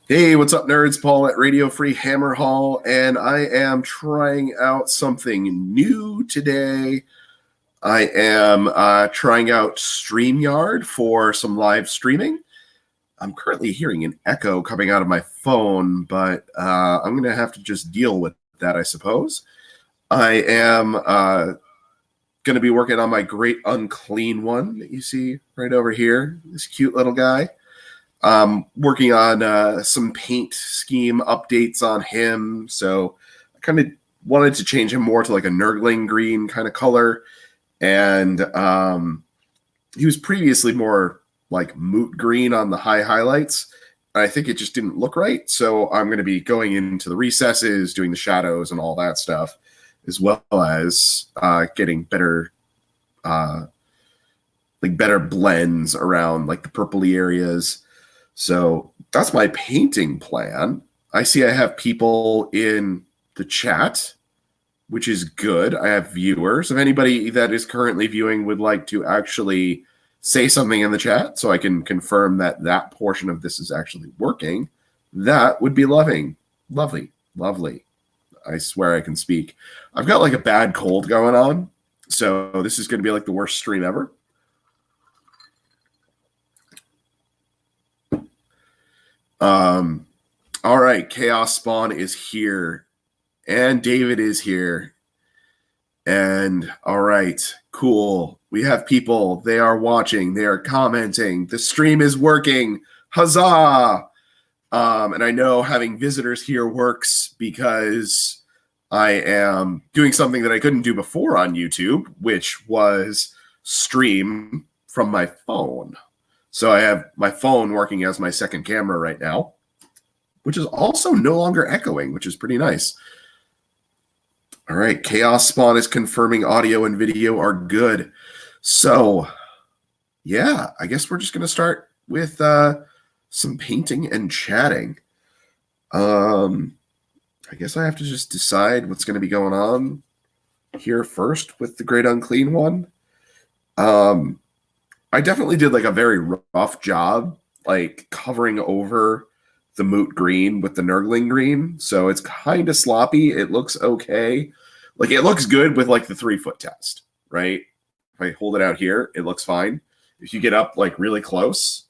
Hey, what's up, nerds? Paul at Radio Free Hammer Hall, and I am trying out something new today. I am trying out StreamYard for some live streaming. I'm currently hearing an echo coming out of my phone, but I'm going to have to just deal with that, I suppose. I am going to be working on my great unclean one that you see right over here, this cute little guy. Working on some paint scheme updates on him. So I kind of wanted to change him more to like a Nurgling green kind of color. And he was previously more like moot green on the high highlights. I think it just didn't look right. So I'm going to be going into the recesses, doing the shadows and all that stuff, as well as getting better better blends around like the purpley areas. So that's my painting plan. I see I have people in the chat, which is good. I have viewers. If anybody that is currently viewing would like to actually say something in the chat so I can confirm that that portion of this is actually working, that would be lovely. I swear I can speak. I've got like a bad cold going on, so this is going to be like the worst stream ever. All right, Chaos Spawn is here, and David is here. And all right, cool. We have people. They are watching. They are commenting. The stream is working. Huzzah! And I know having visitors here works because I am doing something that I couldn't do before on YouTube, which was stream from my phone. So I have my phone working as my second camera right now, which is also no longer echoing, which is pretty nice. All right, Chaos Spawn is confirming audio and video are good. So, yeah, I guess we're just going to start with some painting and chatting. I guess I have to just decide what's going to be going on here first with the Great Unclean One. I definitely did like a very rough job, like covering over the moot green with the Nurgling green. So it's kind of sloppy. It looks okay. Like it looks good with like the 3-foot test, right? If I hold it out here, it looks fine. If you get up like really close,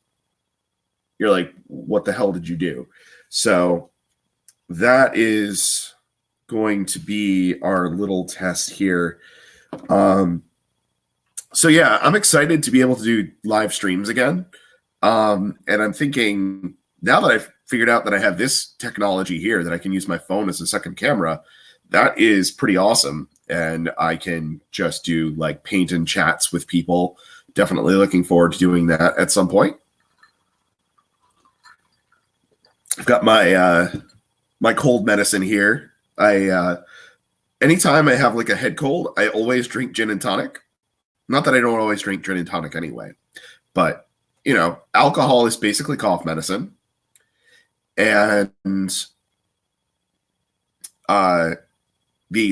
you're like, what the hell did you do? So that is going to be our little test here. So yeah, I'm excited to be able to do live streams again. And I'm thinking now that I've figured out that I have this technology here that I can use my phone as a second camera, that is pretty awesome. And I can just do like paint and chats with people. Definitely looking forward to doing that at some point. I've got my my cold medicine here. Anytime I have like a head cold, I always drink gin and tonic. Not that I don't always drink gin and tonic anyway, but, you know, alcohol is basically cough medicine. And the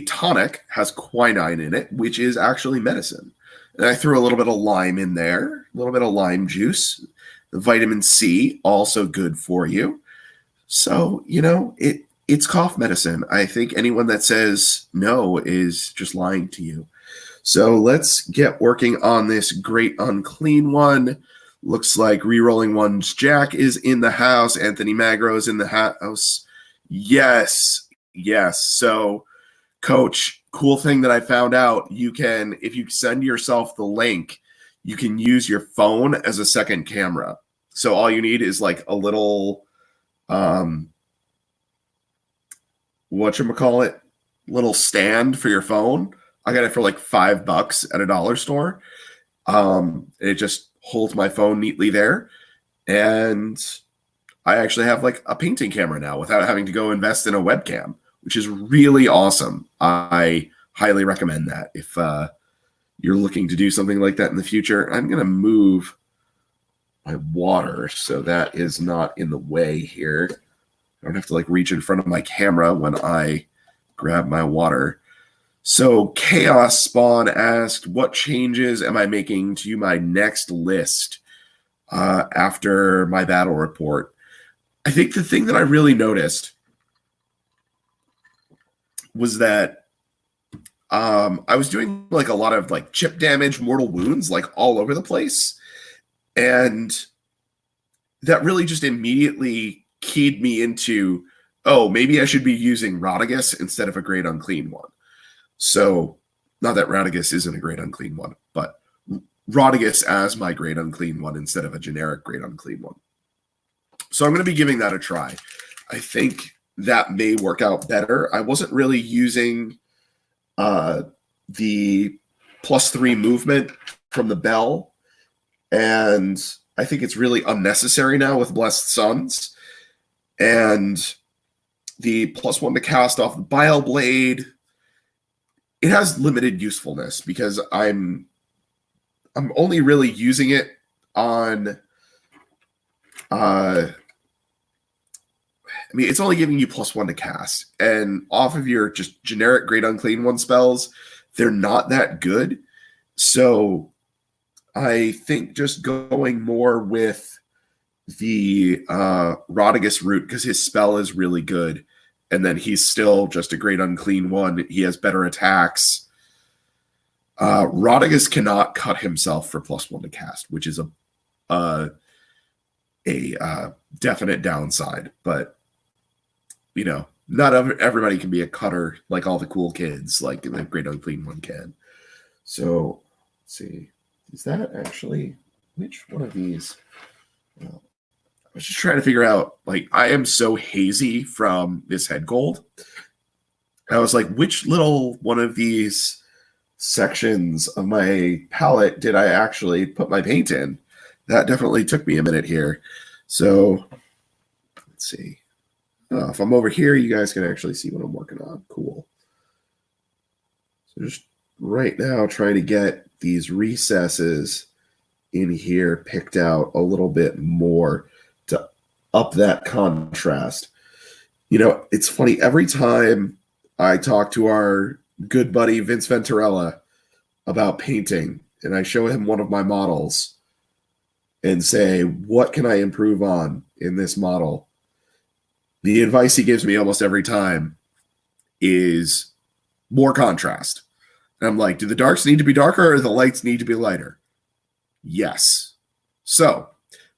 tonic has quinine in it, which is actually medicine. And I threw a little bit of lime in there, a little bit of lime juice. The vitamin C, also good for you. So, you know, it's cough medicine. I think anyone that says no is just lying to you. So let's get working on this Great Unclean One. Looks like Rerolling One's Jack is in the house. Anthony Magro is in the house. Yes. So, Coach, cool thing that I found out, you can, if you send yourself the link, you can use your phone as a second camera. So all you need is like a little, whatchamacallit, little stand for your phone. I got it for like $5 at a dollar store. It just holds my phone neatly there. And I actually have like a painting camera now without having to go invest in a webcam, which is really awesome. I highly recommend that if you're looking to do something like that in the future. I'm going to move my water so that is not in the way here. I don't have to like reach in front of my camera when I grab my water. So Chaos Spawn asked, what changes am I making to my next list after my battle report? I think the thing that I really noticed was that I was doing like a lot of like chip damage, mortal wounds, like all over the place. And that really just immediately keyed me into, oh, maybe I should be using Rodigus instead of a Great Unclean one. So, not that Rodigus isn't a Great Unclean one, but Rodigus as my Great Unclean one instead of a generic Great Unclean one. So I'm going to be giving that a try. I think that may work out better. I wasn't really using the +3 movement from the bell, and I think it's really unnecessary now with Blessed Suns. And the +1 to cast off the Bile Blade, it has limited usefulness because I'm only really using it on I mean, it's only giving you +1 to cast, and off of your just generic Great Unclean One spells, they're not that good. So I think just going more with the Rodigus route, because his spell is really good, and then he's still just a Great Unclean One. He has better attacks. Rodigus cannot cut himself for +1 to cast, which is a definite downside. But you know, not everybody can be a cutter like all the cool kids, like the Great Unclean One can. So let's see, is that actually which one of these? Well, I was just trying to figure out, like, I am so hazy from this head gold. I was like, which little one of these sections of my palette did I actually put my paint in? That definitely took me a minute here. So let's see. If I'm over here, you guys can actually see what I'm working on. Cool. So just right now trying to get these recesses in here picked out a little bit more to up that contrast. You know, it's funny, every time I talk to our good buddy Vince Venturella about painting, and I show him one of my models and say, what can I improve on in this model? The advice he gives me almost every time is more contrast. And I'm like, do the darks need to be darker or the lights need to be lighter? Yes. So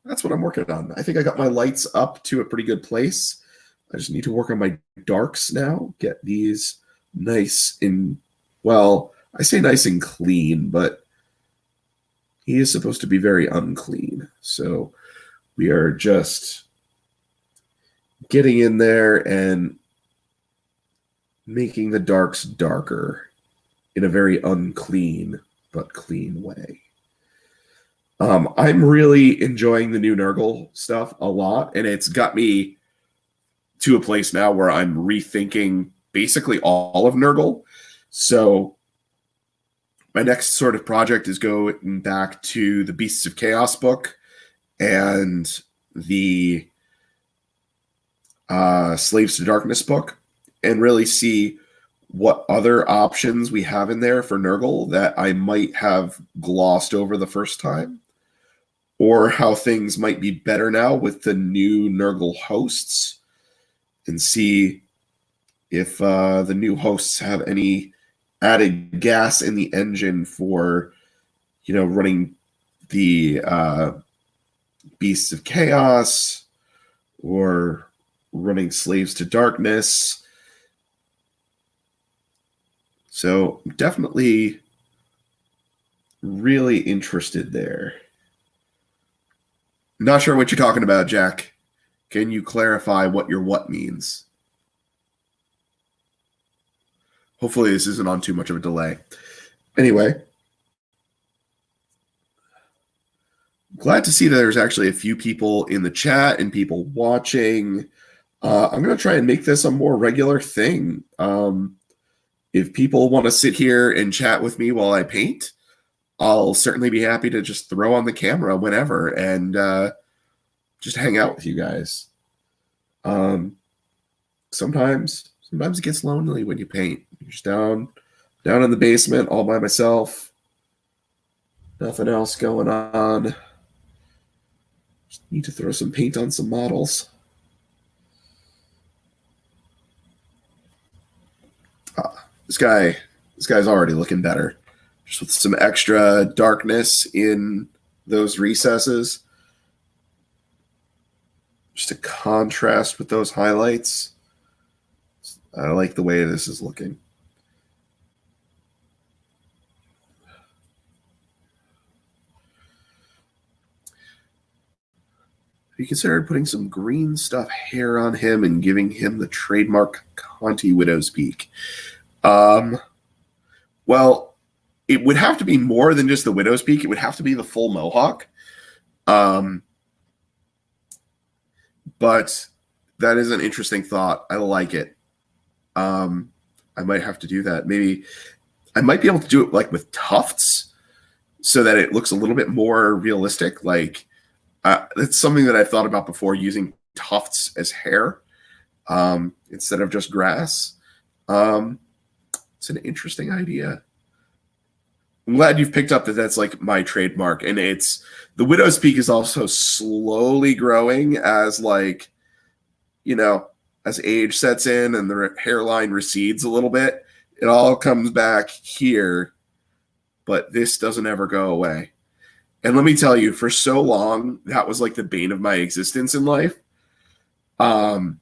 that's what I'm working on. I think I got my lights up to a pretty good place. I just need to work on my darks now, get these nice and, well, I say nice and clean, but he is supposed to be very unclean. So we are just getting in there and making the darks darker in a very unclean but clean way. I'm really enjoying the new Nurgle stuff a lot, and it's got me to a place now where I'm rethinking basically all of Nurgle. So my next sort of project is going back to the Beasts of Chaos book and the Slaves to Darkness book, and really see what other options we have in there for Nurgle that I might have glossed over the first time, or how things might be better now with the new Nurgle hosts, and see if the new hosts have any added gas in the engine for, you know, running the Beasts of Chaos or running Slaves to Darkness. So definitely really interested there. Not sure what you're talking about, Jack. Can you clarify what your what means? Hopefully this isn't on too much of a delay. Anyway, glad to see that there's actually a few people in the chat and people watching. I'm going to try and make this a more regular thing. If people want to sit here and chat with me while I paint, I'll certainly be happy to just throw on the camera whenever and just hang out with you guys. Sometimes it gets lonely when you paint. You're just down in the basement all by myself. Nothing else going on. Just need to throw some paint on some models. this guy's already looking better. Just with some extra darkness in those recesses. Just a contrast with those highlights. I like the way this is looking. Have you considered putting some green stuff hair on him and giving him the trademark Conti Widow's Peak? Well, it would have to be more than just the Widow's Peak. It would have to be the full mohawk. But that is an interesting thought. I like it. I might have to do that. Maybe I might be able to do it like with tufts so that it looks a little bit more realistic. Like that's something that I've thought about before, using tufts as hair instead of just grass. It's an interesting idea. I'm glad you've picked up that that's like my trademark. And it's the Widow's Peak is also slowly growing as like, as age sets in and the hairline recedes a little bit. It all comes back here, but this doesn't ever go away. And let me tell you, for so long, that was like the bane of my existence in life. When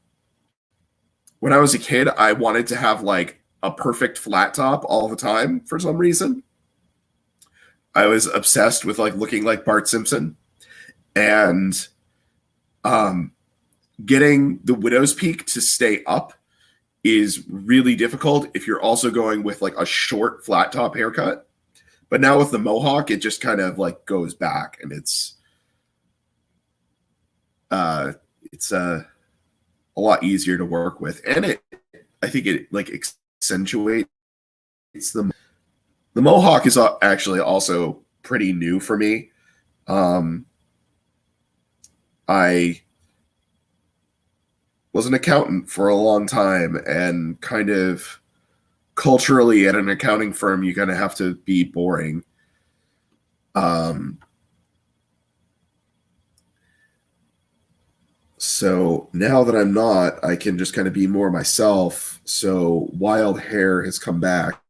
I was a kid, I wanted to have like a perfect flat top all the time for some reason. I was obsessed with like looking like Bart Simpson, and getting the Widow's Peak to stay up is really difficult if you're also going with like a short flat top haircut. But now with the mohawk, it just kind of like goes back, and it's a lot easier to work with, and I think it like accentuates the mohawk is actually also pretty new for me. I was an accountant for a long time, and kind of culturally at an accounting firm, you kind of have to be boring. So now that I'm not, I can just kind of be more myself. So wild hair has come back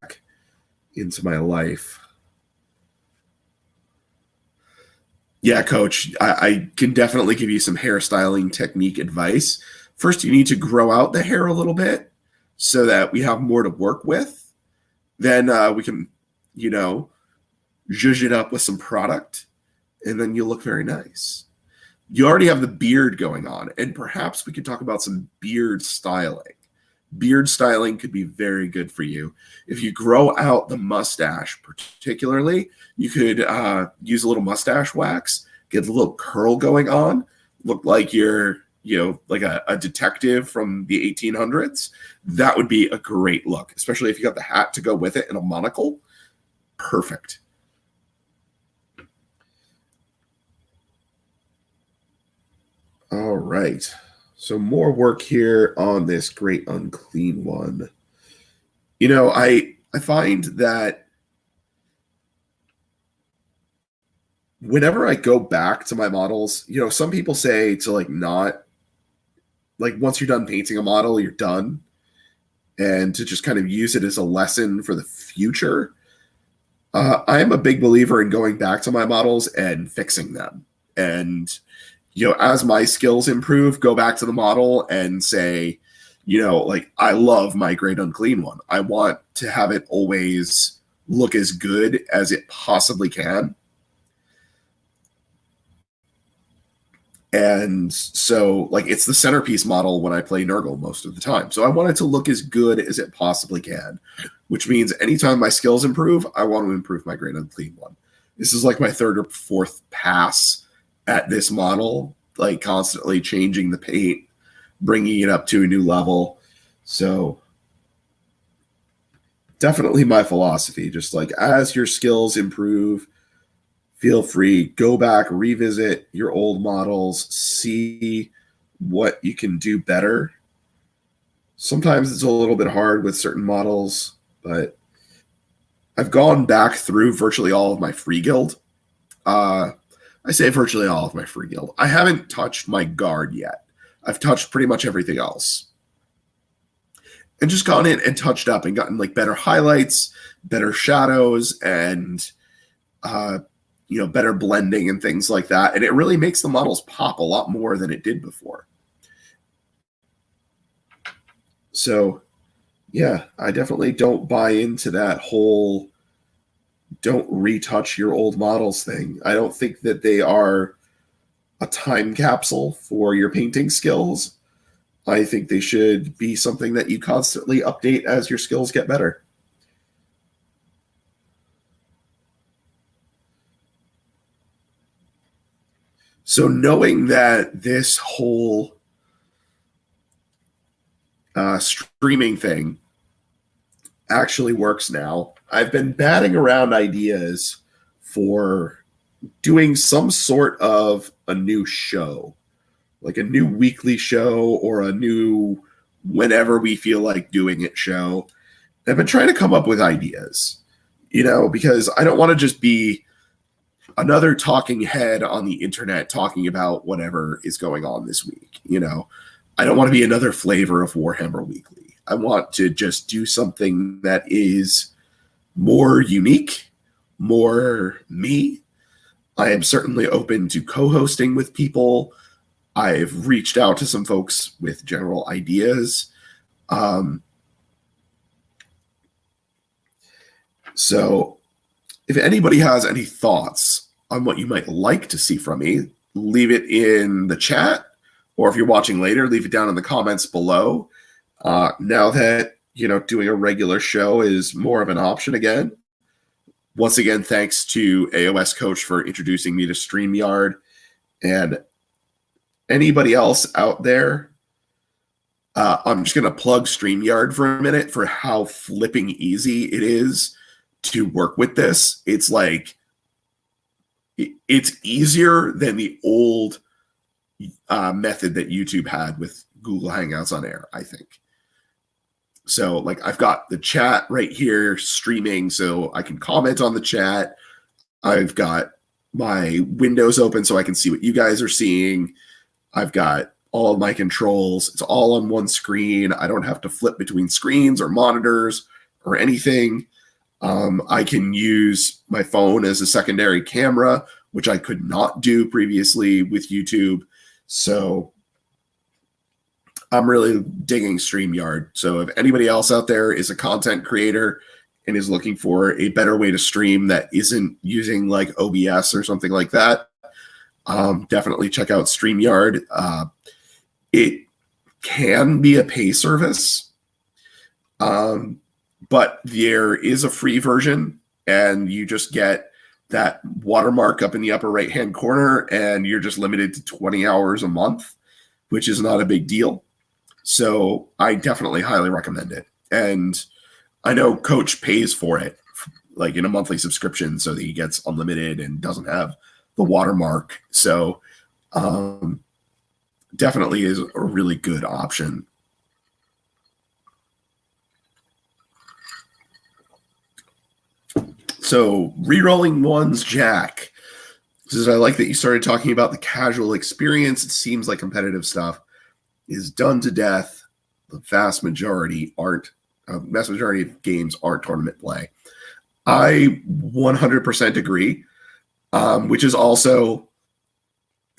into my life. Yeah, coach, I can definitely give you some hairstyling technique advice. First, you need to grow out the hair a little bit so that we have more to work with. Then we can, zhuzh it up with some product, and then you look very nice. You already have the beard going on, and perhaps we could talk about some beard styling. Beard styling could be very good for you. If you grow out the mustache particularly, you could use a little mustache wax, get a little curl going on, look like you're, like a detective from the 1800s. That would be a great look, especially if you got the hat to go with it and a monocle. Perfect. All right. So more work here on this great unclean one. I find that whenever I go back to my models, some people say to like not, like once you're done painting a model, you're done. And to just kind of use it as a lesson for the future. I am a big believer in going back to my models and fixing them. And as my skills improve, go back to the model and say, like, I love my great unclean one. I want to have it always look as good as it possibly can. And so, like, it's the centerpiece model when I play Nurgle most of the time. So I want it to look as good as it possibly can, which means anytime my skills improve, I want to improve my great unclean one. This is like my third or fourth pass at this model, like constantly changing the paint, bringing it up to a new level. So definitely my philosophy, just like as your skills improve, feel free, go back, revisit your old models, see what you can do better. Sometimes it's a little bit hard with certain models, but I've gone back through virtually all of my free guild. I say virtually all of my free guild. I haven't touched my guard yet. I've touched pretty much everything else. and just gone in and touched up and gotten like better highlights, better shadows, and better blending and things like that. And it really makes the models pop a lot more than it did before. So yeah, I definitely don't buy into that whole don't retouch your old models thing. I don't think that they are a time capsule for your painting skills. I think they should be something that you constantly update as your skills get better. So knowing that this whole streaming thing actually works now, I've been batting around ideas for doing some sort of a new show, like a new weekly show or a new whenever we feel like doing it show. I've been trying to come up with ideas, because I don't want to just be another talking head on the internet talking about whatever is going on this week. I don't want to be another flavor of Warhammer Weekly. I want to just do something that is more unique, more me. I am certainly open to co-hosting with people. I've reached out to some folks with general ideas. So if anybody has any thoughts on what you might like to see from me, leave it in the chat, or if you're watching later, leave it down in the comments below. Now that, doing a regular show is more of an option again. Once again, thanks to AOS Coach for introducing me to StreamYard, and anybody else out there. I'm just going to plug StreamYard for a minute for how flipping easy it is to work with this. It's like, it's easier than the old method that YouTube had with Google Hangouts on Air, I think. So like I've got the chat right here streaming so I can comment on the chat. I've got my windows open so I can see what you guys are seeing. I've got all of my controls. It's all on one screen. I don't have to flip between screens or monitors or anything. I can use my phone as a secondary camera, which I could not do previously with YouTube. So I'm really digging StreamYard. So if anybody else out there is a content creator and is looking for a better way to stream that isn't using like OBS or something like that, definitely check out StreamYard. It can be a pay service, but there is a free version, and you just get that watermark up in the upper right-hand corner, and you're just limited to 20 hours a month, which is not a big deal. So I definitely highly recommend it. And I know Coach pays for it, like in a monthly subscription, so that he gets unlimited and doesn't have the watermark. So definitely is a really good option. So rerolling ones, Jack says, I like that you started talking about the casual experience. It seems like competitive stuff is done to death. The vast majority of games aren't tournament play. I 100% agree, which is also,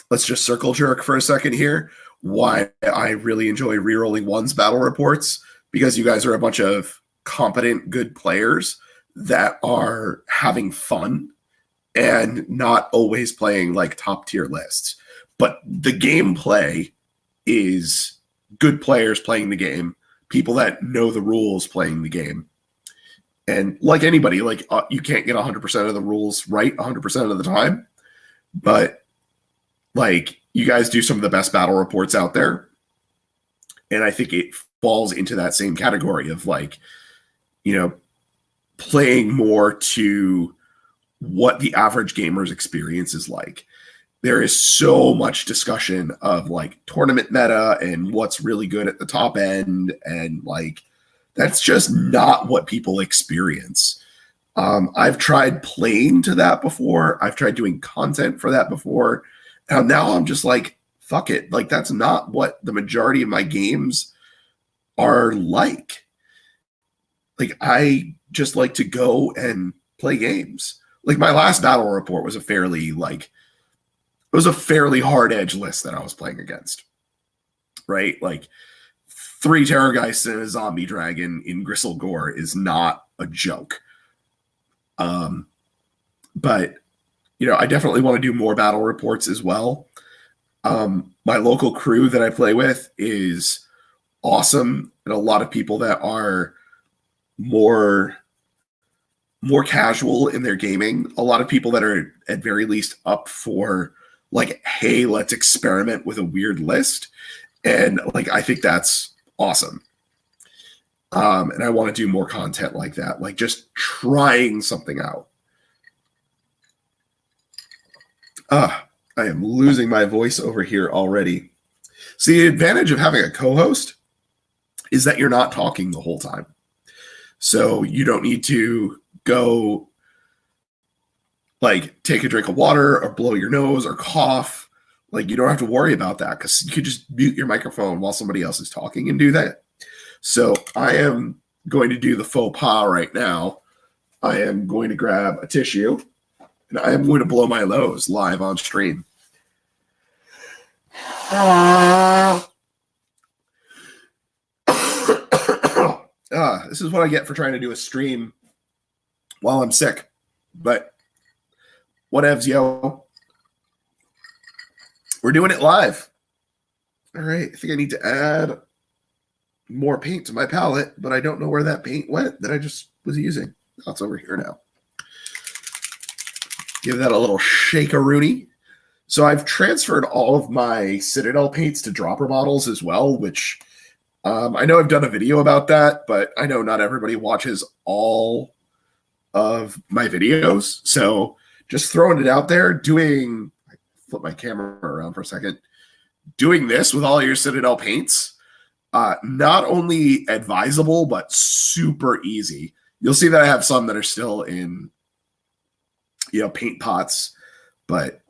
let's just circle jerk for a second here, why I really enjoy rerolling one's battle reports, because you guys are a bunch of competent, good players that are having fun and not always playing like top tier lists. But the gameplay is good players playing the game, people that know the rules playing the game. And like anybody, like you can't get 100% of the rules right 100% of the time, but like you guys do some of the best battle reports out there. And I think it falls into that same category of like, playing more to what the average gamer's experience is like. There is so much discussion of like tournament meta and what's really good at the top end. And like, that's just not what people experience. I've tried playing to that before. I've tried doing content for that before. And now I'm just like, fuck it. Like, that's not what the majority of my games are like. like I just like to go and play games. Like my last battle report was a fairly hard edge list that I was playing against. Right? Like 3 Terrorgeists and a zombie dragon in Gristle Gore is not a joke. But I definitely want to do more battle reports as well. My local crew that I play with is awesome, and a lot of people that are more casual in their gaming. A lot of people that are at very least up for like, hey, let's experiment with a weird list, and like I think that's awesome. And I want to do more content like that, like just trying something out. I am losing my voice over here already. See, the advantage of having a co-host is that you're not talking the whole time. So you don't need to go like take a drink of water or blow your nose or cough. Like you don't have to worry about that because you could just mute your microphone while somebody else is talking and do that. So I am going to do the faux pas right now. I am going to grab a tissue and I am going to blow my nose live on stream. This is what I get for trying to do a stream while I'm sick. But whatevs, yo. We're doing it live. All right. I think I need to add more paint to my palette, but I don't know where that paint went that I just was using. Oh, it's over here now. Give that a little shake-a-rooney. So I've transferred all of my Citadel paints to dropper bottles as well, which I know I've done a video about that, but I know not everybody watches all of my videos. So just throwing it out there, flip my camera around for a second, doing this with all your Citadel paints, not only advisable, but super easy. You'll see that I have some that are still in, paint pots, but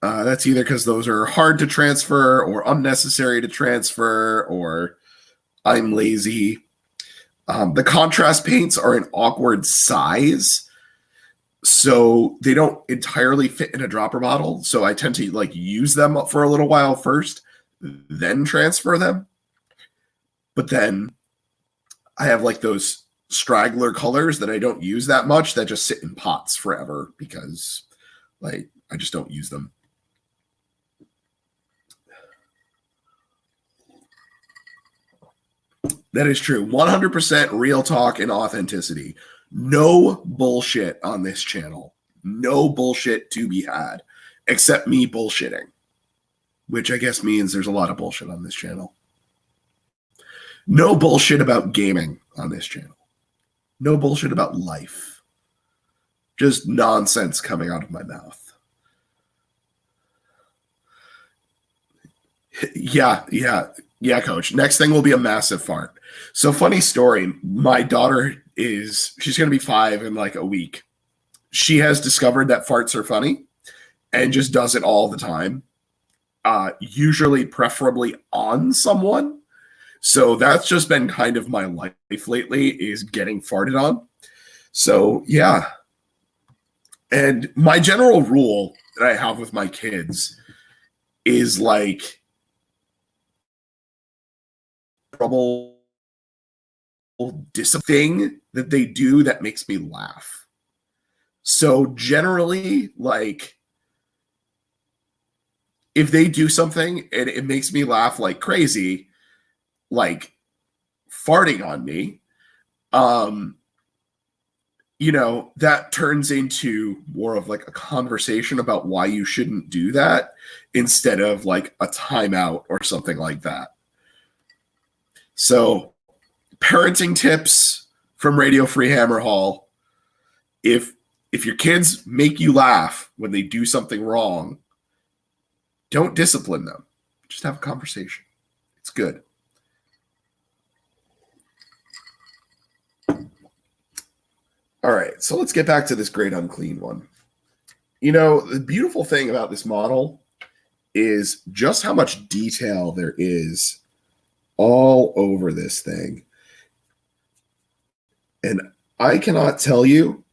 that's either because those are hard to transfer or unnecessary to transfer, or I'm lazy. The contrast paints are an awkward size, so they don't entirely fit in a dropper bottle. So I tend to like use them for a little while first, then transfer them. But then I have like those straggler colors that I don't use that much that just sit in pots forever because like I just don't use them. That is true. 100% real talk and authenticity. No bullshit on this channel. No bullshit to be had, except me bullshitting, which I guess means there's a lot of bullshit on this channel. No bullshit about gaming on this channel. No bullshit about life. Just nonsense coming out of my mouth. Yeah, coach. Next thing will be a massive fart. So funny story. My daughter she's going to be 5 in like a week. She has discovered that farts are funny and just does it all the time. Usually preferably on someone. So that's just been kind of my life lately, is getting farted on. So yeah. And my general rule that I have with my kids is like trouble thing that they do that makes me laugh. So generally, like if they do something and it makes me laugh like crazy, like farting on me, that turns into more of like a conversation about why you shouldn't do that instead of like a timeout or something like that. So parenting tips from Radio Free Hammer Hall. If your kids make you laugh when they do something wrong, don't discipline them. Just have a conversation. It's good. All right, so let's get back to this great unclean one. The beautiful thing about this model is just how much detail there is all over this thing. And I cannot tell you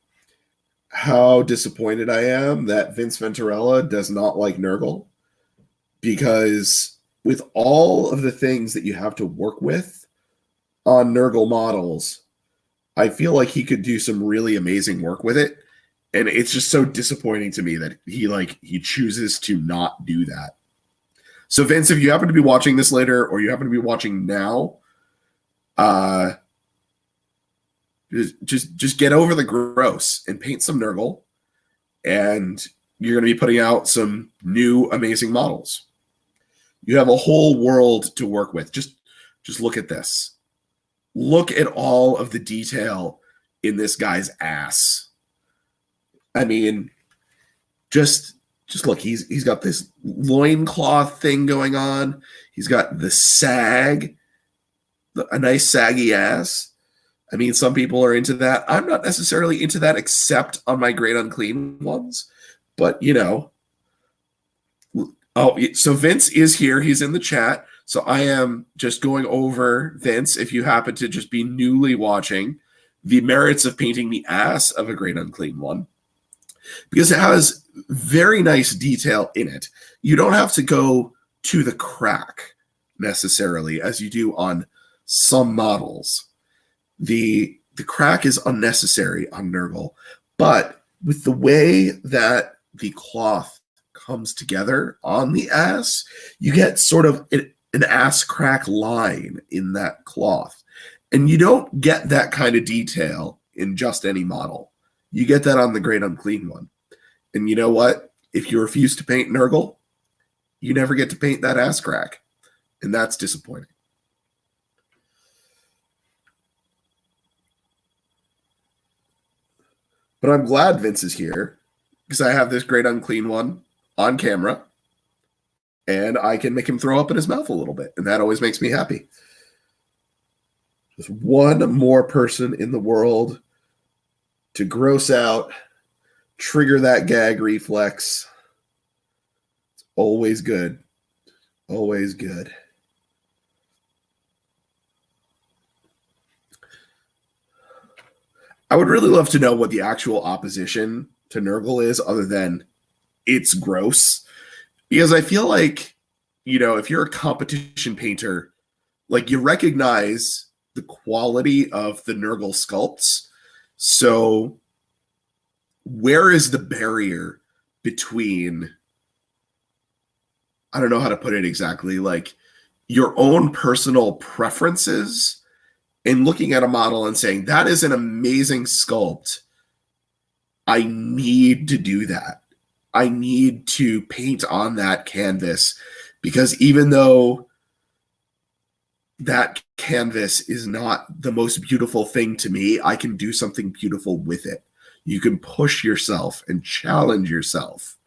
how disappointed I am that Vince Venturella does not like Nurgle, because with all of the things that you have to work with on Nurgle models, I feel like he could do some really amazing work with it. And it's just so disappointing to me that he chooses to not do that. So Vince, if you happen to be watching this later, or you happen to be watching now, just get over the gross and paint some Nurgle, and you're going to be putting out some new amazing models. You have a whole world to work with. Just look at this. Look at all of the detail in this guy's ass. I mean, just look. He's got this loincloth thing going on. He's got the sag, a nice saggy ass. I mean, some people are into that. I'm not necessarily into that, except on my Great Unclean ones. But, you know. Oh, so Vince is here. He's in the chat. So I am just going over, Vince, if you happen to just be newly watching, the merits of painting the ass of a Great Unclean one. Because it has very nice detail in it. You don't have to go to the crack necessarily, as you do on some models. The crack is unnecessary on Nurgle, but with the way that the cloth comes together on the ass, you get sort of an ass crack line in that cloth. And you don't get that kind of detail in just any model. You get that on the Great Unclean one. And you know what? If you refuse to paint Nurgle, you never get to paint that ass crack. And that's disappointing. But I'm glad Vince is here, because I have this Great Unclean one on camera, and I can make him throw up in his mouth a little bit. And that always makes me happy. Just one more person in the world to gross out, trigger that gag reflex. It's always good. Always good. I would really love to know what the actual opposition to Nurgle is, other than it's gross. Because I feel like, you know, if you're a competition painter, like, you recognize the quality of the Nurgle sculpts. So where is the barrier between, I don't know how to put it exactly, like your own personal preferences and looking at a model and saying, that is an amazing sculpt. I need to do that. I need to paint on that canvas, because even though that canvas is not the most beautiful thing to me, I can do something beautiful with it. You can push yourself and challenge yourself.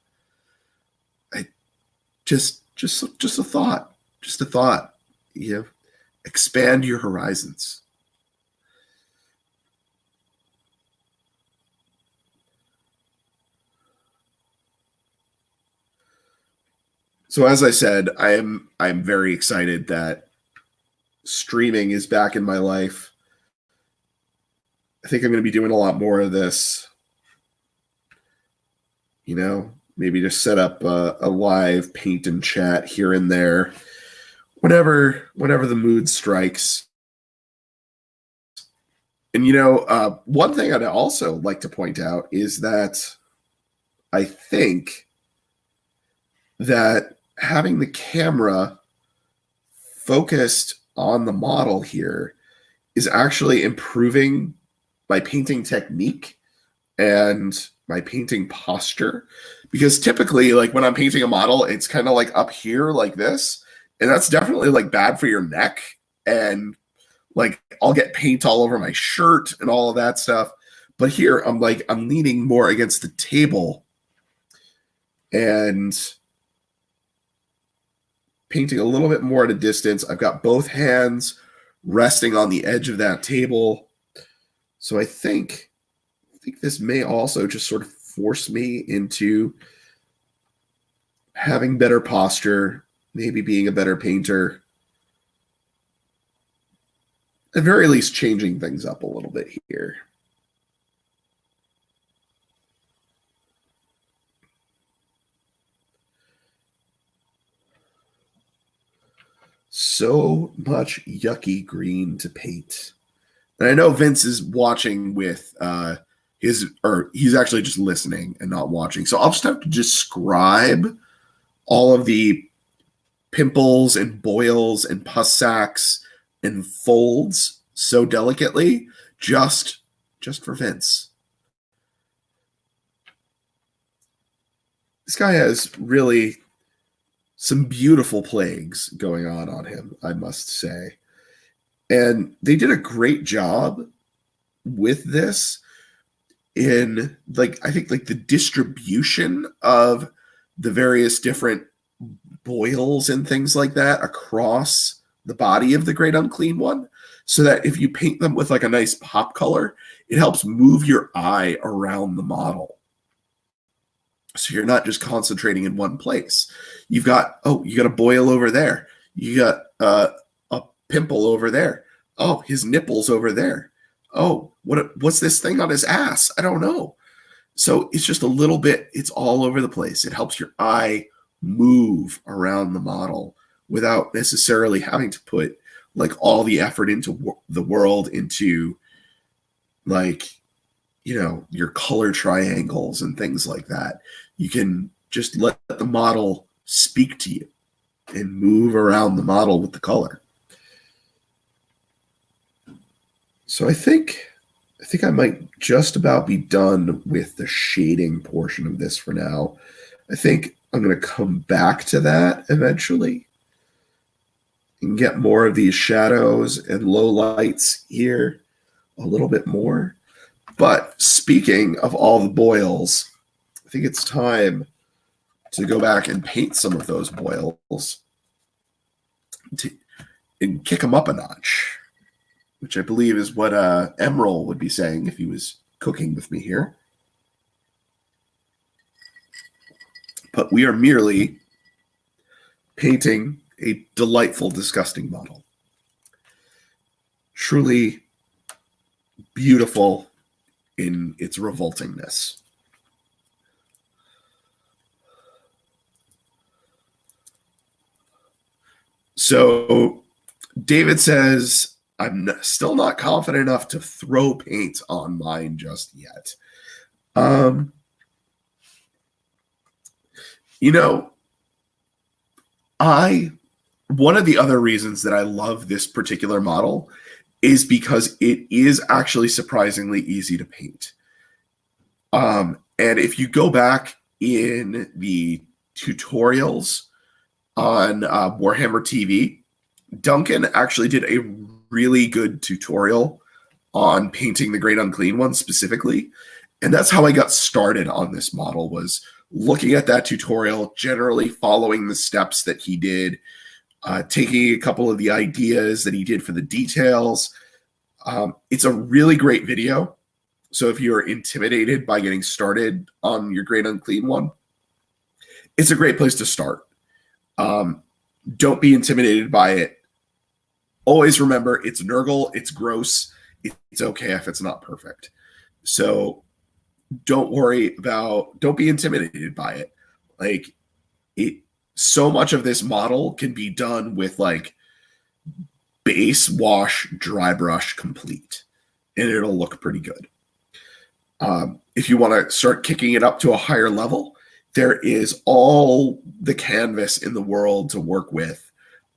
Just a thought. Just a thought. You know, expand your horizons. So as I said, I'm very excited that streaming is back in my life. I think I'm going to be doing a lot more of this. You know, maybe just set up a live paint and chat here and there, whenever the mood strikes. And, you know, one thing I'd also like to point out is that I think that having the camera focused on the model here is actually improving my painting technique and my painting posture. Because typically, like, when I'm painting a model, it's kind of like up here like this, and that's definitely like bad for your neck, and like I'll get paint all over my shirt and all of that stuff. But here I'm leaning more against the table and painting a little bit more at a distance. I've got both hands resting on the edge of that table. So I think this may also just sort of force me into having better posture, maybe being a better painter. at very least changing things up a little bit here. So much yucky green to paint. And I know Vince is watching with he's actually just listening and not watching. So I'll just have to describe all of the pimples and boils and pus sacs and folds so delicately just for Vince. This guy has really some beautiful plagues going on him, I must say. And they did a great job with this in I think the distribution of the various different boils and things like that across the body of the Great Unclean One, so that if you paint them with a nice pop color, it helps move your eye around the model. So you're not just concentrating in one place. You got a boil over there. You got a pimple over there. Oh, his nipples over there. Oh, what's this thing on his ass? I don't know. So it's just a little bit, it's all over the place. It helps your eye move around the model without necessarily having to put all the effort into the world into your color triangles and things like that. You can just let the model speak to you and move around the model with the color. So I think I might just about be done with the shading portion of this for now. I think I'm going to come back to that eventually and get more of these shadows and low lights here a little bit more. But speaking of all the boils, I think it's time to go back and paint some of those boils and kick them up a notch, which I believe is what Emerald would be saying if he was cooking with me here. But we are merely painting a delightful, disgusting model. Truly beautiful in its revoltingness. So David says, I'm still not confident enough to throw paint on mine just yet. One of the other reasons that I love this particular model is because it is actually surprisingly easy to paint. And if you go back in the tutorials on Warhammer TV, Duncan actually did a really good tutorial on painting the Great Unclean One specifically. And that's how I got started on this model, was looking at that tutorial, generally following the steps that he did, taking a couple of the ideas that he did for the details. It's a really great video. So if you're intimidated by getting started on your Great Unclean One, it's a great place to start. Don't be intimidated by it. Always remember, it's Nurgle, it's gross, it's okay if it's not perfect. So don't be intimidated by it. So much of this model can be done with base wash, dry brush complete, and it'll look pretty good. If you want to start kicking it up to a higher level, there is all the canvas in the world to work with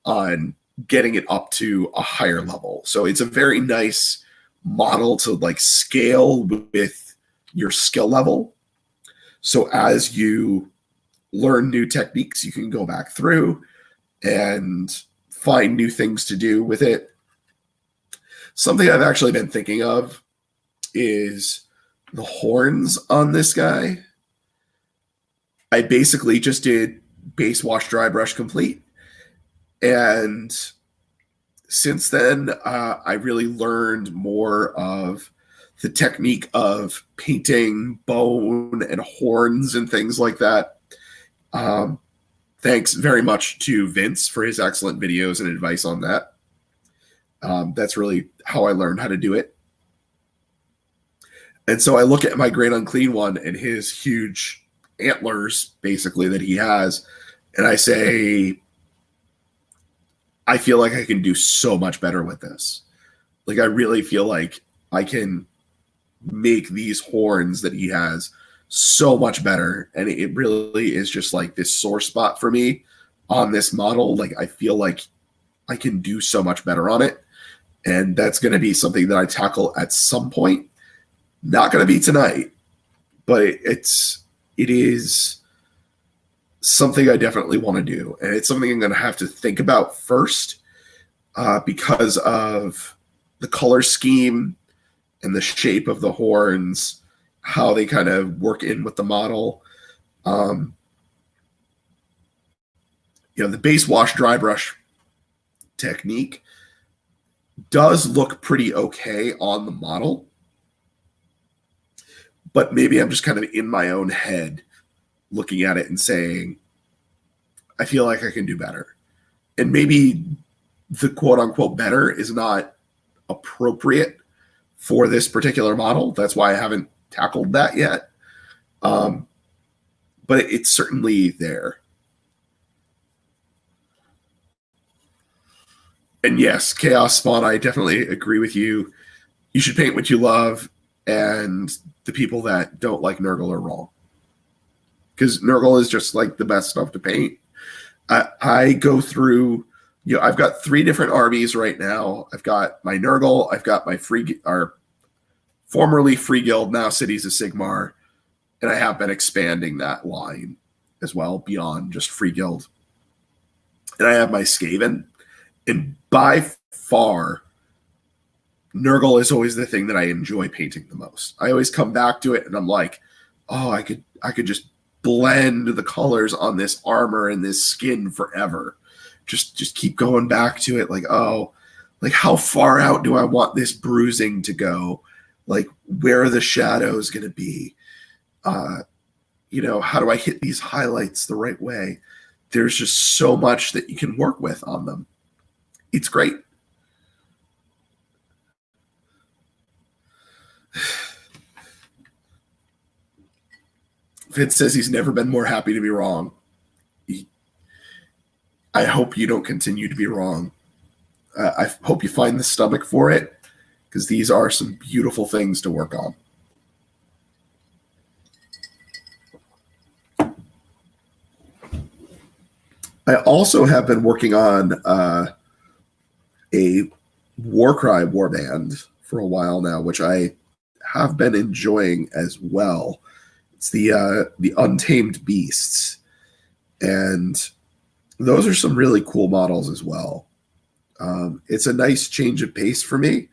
on getting it up to a higher level. So it's a very nice model to scale with your skill level. So as you learn new techniques, you can go back through and find new things to do with it. Something I've actually been thinking of is the horns on this guy. I basically just did base wash, dry brush complete. And since then, I really learned more of the technique of painting bone and horns and things like that. Thanks very much to Vince for his excellent videos and advice on that. That's really how I learned how to do it. And so I look at my Great Unclean one and his huge antlers, basically, that he has, and I say, I feel like I can do so much better with this. Like, I really feel like I can make these horns that he has so much better. And it really is just like this sore spot for me on this model. Like, I feel like I can do so much better on it. And that's going to be something that I tackle at some point. Not going to be tonight, but it is something I definitely want to do. And it's something I'm going to have to think about first because of the color scheme and the shape of the horns, how they kind of work in with the model. The base wash dry brush technique does look pretty okay on the model, but maybe I'm just kind of in my own head looking at it and saying, I feel like I can do better. And maybe the quote unquote better is not appropriate for this particular model. That's why I haven't tackled that yet. But it's certainly there. And yes, Chaos Spawn, I definitely agree with you. You should paint what you love, and the people that don't like Nurgle are wrong. Because Nurgle is just like the best stuff to paint. I go through, I've got 3 different armies right now. I've got my Nurgle, I've got my formerly Free Guild, now Cities of Sigmar, and I have been expanding that line as well beyond just Free Guild. And I have my Skaven, and by far, Nurgle is always the thing that I enjoy painting the most. I always come back to it, and I'm like, oh, I could just blend the colors on this armor and this skin forever. Just keep going back to it, like, oh, like how far out do I want this bruising to go? Like, where are the shadows going to be? How do I hit these highlights the right way? There's just so much that you can work with on them. It's great. Vince says he's never been more happy to be wrong. I hope you don't continue to be wrong. I hope you find the stomach for it, because these are some beautiful things to work on. I also have been working on a Warcry warband for a while now, which I have been enjoying as well. It's the Untamed Beasts, and those are some really cool models as well. It's a nice change of pace for me.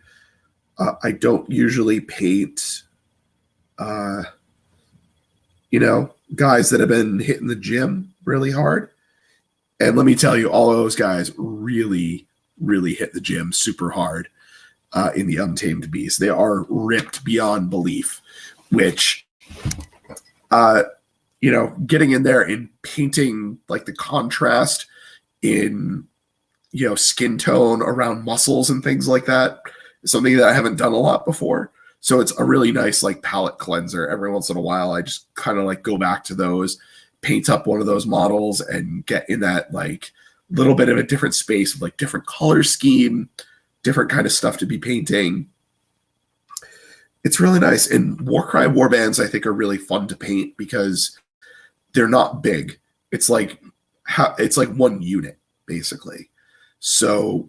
I don't usually paint, guys that have been hitting the gym really hard. And let me tell you, all of those guys really, really hit the gym super hard in the Untamed Beast. They are ripped beyond belief, which, getting in there and painting like the contrast in, skin tone around muscles and things like that is something that I haven't done a lot before. So it's a really nice like palette cleanser. Every once in a while, I just kind of like go back to those, paint up one of those models, and get in that like little bit of a different space with like different color scheme, different kind of stuff to be painting. It's really nice. And Warcry warbands, I think, are really fun to paint because they're not big. It's like one unit basically. So,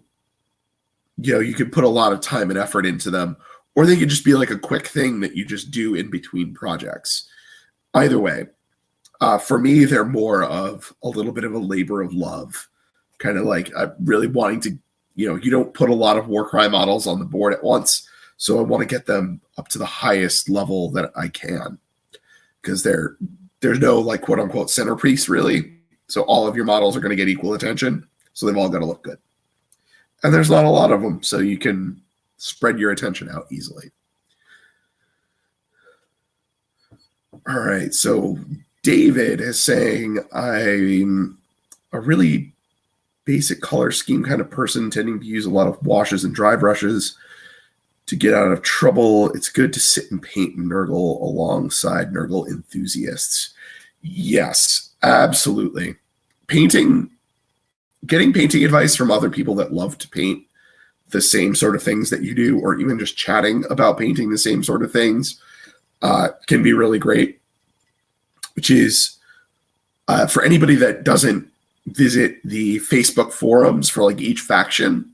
you could put a lot of time and effort into them, or they could just be like a quick thing that you just do in between projects. Either way, for me, they're more of a little bit of a labor of love, kind of like I'm really wanting to, you don't put a lot of Warcry models on the board at once. So I want to get them up to the highest level that I can, because there's no like quote unquote centerpiece really. So all of your models are going to get equal attention. So they've all got to look good. And there's not a lot of them, so you can spread your attention out easily. All right, so David is saying, I'm a really basic color scheme kind of person, tending to use a lot of washes and dry brushes to get out of trouble. It's good to sit and paint Nurgle alongside Nurgle enthusiasts. Yes, absolutely. Getting painting advice from other people that love to paint the same sort of things that you do, or even just chatting about painting the same sort of things, can be really great. Which is, for anybody that doesn't visit the Facebook forums for like each faction,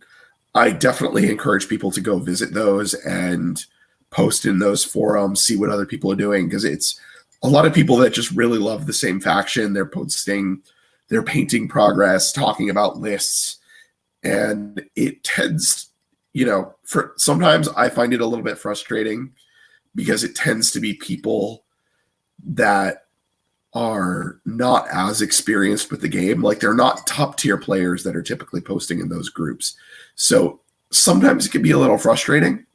I definitely encourage people to go visit those and post in those forums, see what other people are doing, because it's a lot of people that just really love the same faction. They're posting their painting progress, talking about lists, and it tends, for sometimes I find it a little bit frustrating because it tends to be people that are not as experienced with the game. Like, they're not top tier players that are typically posting in those groups. So sometimes it can be a little frustrating.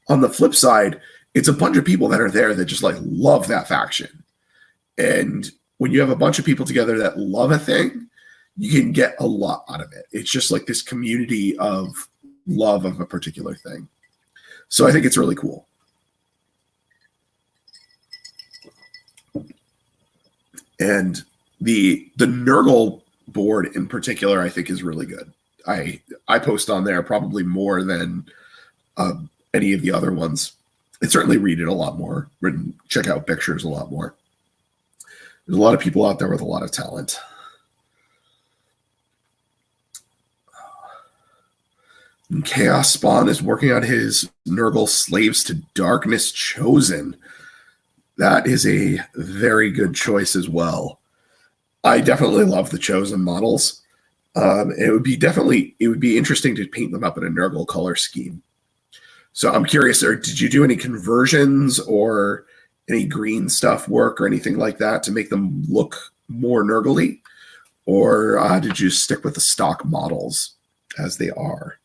On the flip side, it's a bunch of people that are there that just like love that faction. And when you have a bunch of people together that love a thing, you can get a lot out of it. It's just like this community of love of a particular thing. So I think it's really cool. And the Nurgle board in particular, I think, is really good. I post on there probably more than any of the other ones. I certainly read it a lot more, and check out pictures a lot more. There's a lot of people out there with a lot of talent. And Chaos Spawn is working on his Nurgle Slaves to Darkness Chosen. That is a very good choice as well. I definitely love the Chosen models. It would be interesting to paint them up in a Nurgle color scheme. So I'm curious, did you do any conversions or any green stuff work or anything like that to make them look more Nurgle-y? Or did you stick with the stock models as they are?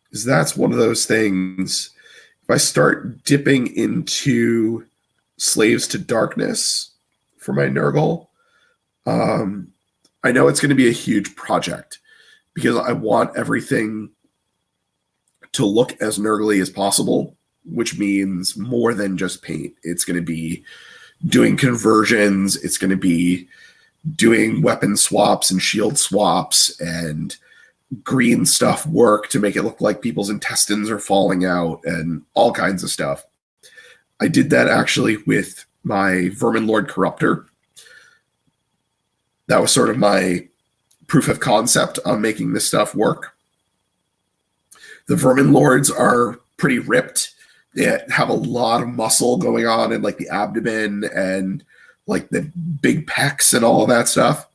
Because that's one of those things. If I start dipping into Slaves to Darkness for my Nurgle, I know it's going to be a huge project because I want everything to look as Nurgle as possible, which means more than just paint. It's going to be doing conversions. It's going to be doing weapon swaps and shield swaps and green stuff work to make it look like people's intestines are falling out and all kinds of stuff. I did that actually with my Vermin Lord Corruptor. That was sort of my proof of concept on making this stuff work. The Vermin Lords are pretty ripped. They have a lot of muscle going on in like the abdomen and like the big pecs and all of that stuff.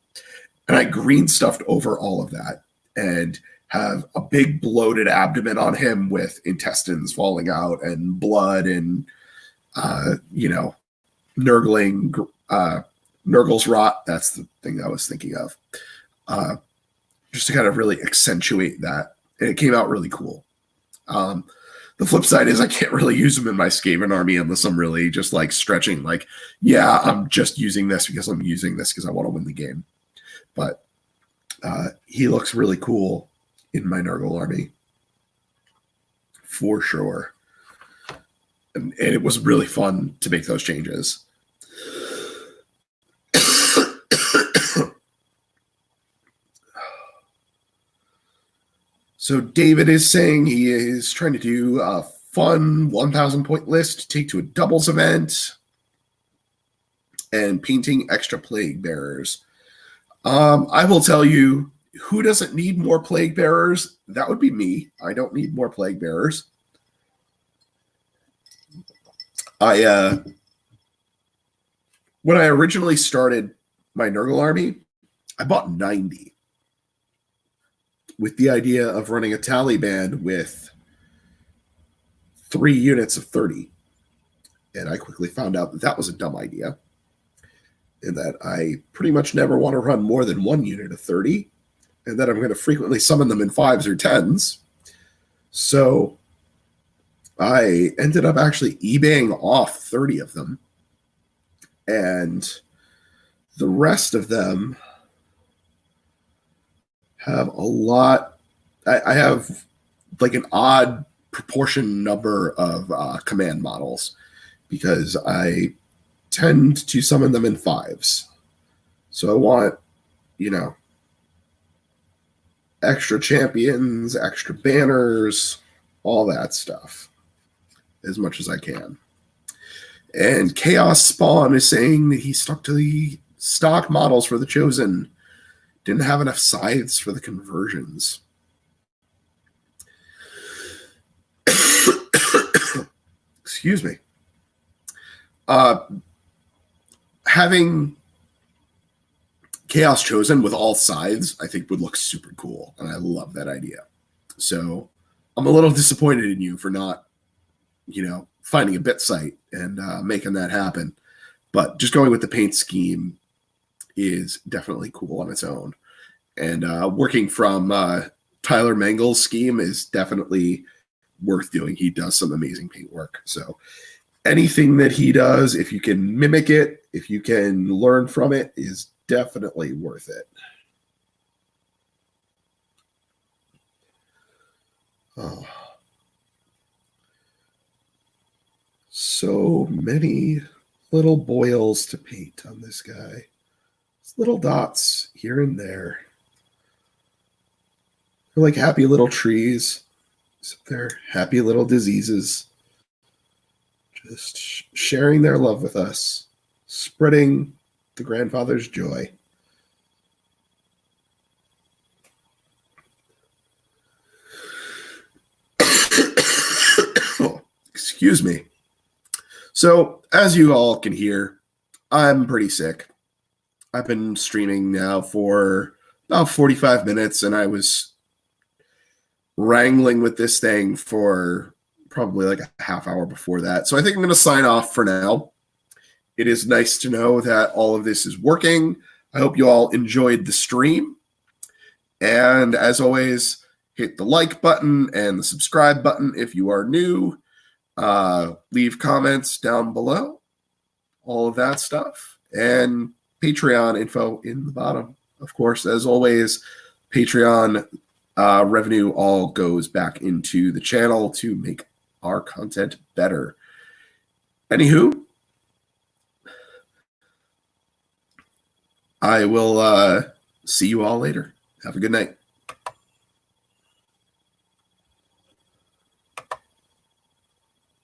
And I green stuffed over all of that and have a big bloated abdomen on him with intestines falling out and blood and, Nurgling, Nurgle's rot. That's the thing I was thinking of. Just to kind of really accentuate that. And it came out really cool. The flip side is I can't really use them in my Skaven army unless I'm really just like stretching, like, yeah, I'm just using this because I'm using this because I want to win the game. But he looks really cool in my Nurgle army. For sure. And it was really fun to make those changes. So David is saying he is trying to do a fun 1,000 point list to take to a doubles event and painting extra plague bearers. I will tell you, who doesn't need more plague bearers? That would be me. I don't need more plague bearers. When I originally started my Nurgle army, I bought 90 with the idea of running a tally band with 3 units of 30. And I quickly found out that that was a dumb idea and that I pretty much never want to run more than 1 unit of 30 and that I'm going to frequently summon them in 5s or 10s. So I ended up actually eBaying off 30 of them and The rest of them have a lot. I have like an odd proportion number of command models because I tend to summon them in 5s. So I want, extra champions, extra banners, all that stuff as much as I can. And Chaos Spawn is saying that he stuck to the stock models for the Chosen. Didn't have enough scythes for the conversions. Excuse me. Having Chaos Chosen with all scythes, I think would look super cool, and I love that idea. So I'm a little disappointed in you for not, finding a bit site and making that happen. But just going with the paint scheme is definitely cool on its own. And working from Tyler Mangel's scheme is definitely worth doing. He does some amazing paint work. So anything that he does, if you can mimic it, if you can learn from it, is definitely worth it. Oh. So many little boils to paint on this guy. It's little dots here and there. They're like happy little trees. They're happy little diseases. Just sharing their love with us. Spreading the grandfather's joy. Oh, excuse me. So, as you all can hear, I'm pretty sick. I've been streaming now for about 45 minutes, and I was wrangling with this thing for probably like a half hour before that. So I think I'm going to sign off for now. It is nice to know that all of this is working. I hope you all enjoyed the stream. And as always, hit the like button and the subscribe button if you are new. Leave comments down below. All of that stuff. And Patreon info in the bottom. Of course, as always, Patreon revenue all goes back into the channel to make our content better. Anywho, I will see you all later. Have a good night.